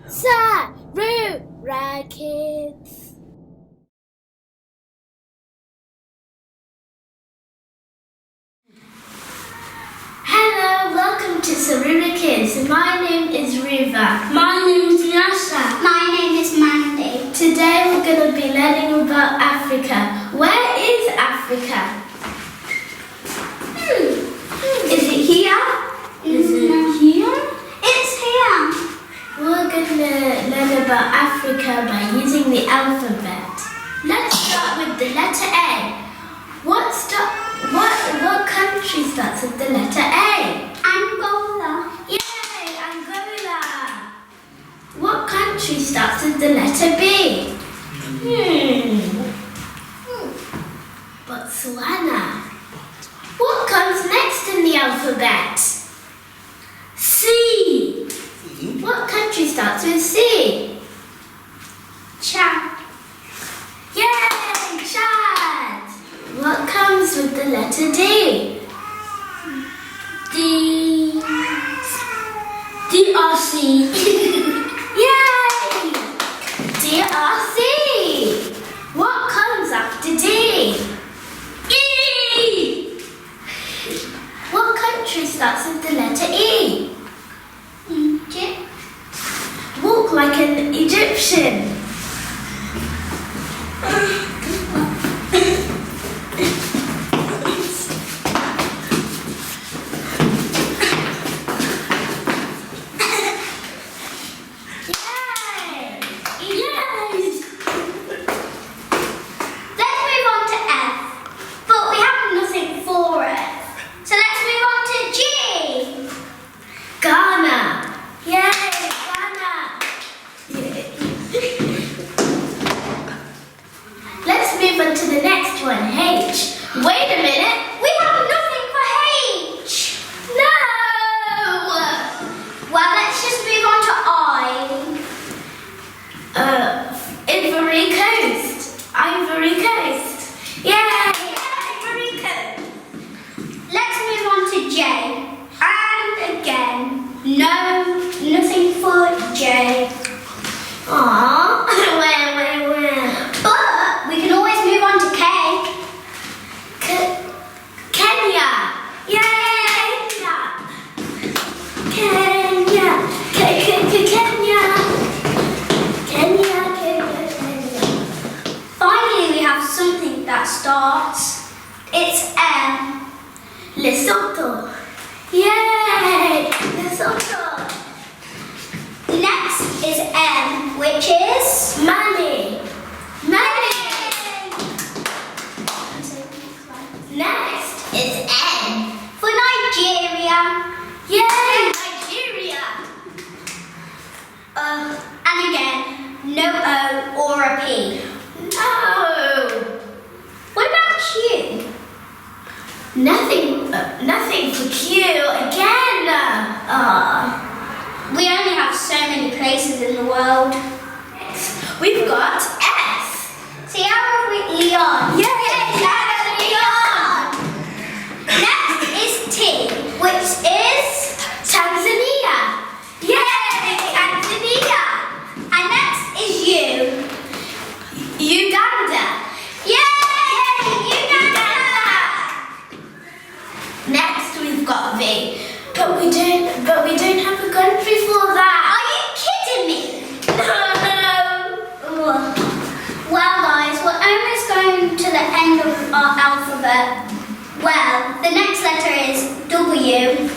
SARURA kids. Hello, welcome to SARURA Kids. My name is Ruva. My name is Nasa. My name is Mandy. Today we're going to be learning about Africa. Where is Africa? Is it here? Is it here? It's here. We're going to learn about Africa by using the alphabet. Let's start with the letter A. What country starts with the letter A? Angola. Yay, Angola. What country starts with the letter B? Botswana. What comes next in the alphabet? C. What country starts with C? Chad. Yay, Chad. What comes with the letter D? D. DRC. Yay! DRC. What comes after D? E. What country starts with the letter E? Egypt. Walk like an Egyptian. Ghana. Yay, Ghana. Let's move on to the next one, H. Wait a minute. We have nothing for H. No. Well, let's just move on to I. Ivory Coast. Ivory Coast. Yay, Ivory Coast. Let's move on to J. And again, nothing for J. Aww. But we can always move on to K. Kenya. Yay, Kenya. Kenya. Finally, we have something that starts. It's M. Lesotho. Yay, Lesotho. Next is M, which is Money. Next is N. for Nigeria. Yay, Nigeria. And again, no O or a P. No. What about Q? Nothing for Q again. We only have so many places in the world. We've got S. See how have we Leon? Yay, Leon. Next is T, which is Tanzania. Yay, Tanzania. And next is U. Uganda. Yay, Uganda. Next we've got V. But we don't have a country for that. Are you kidding me? No. Well guys, we're almost going to the end of our alphabet. Well, the next letter is W.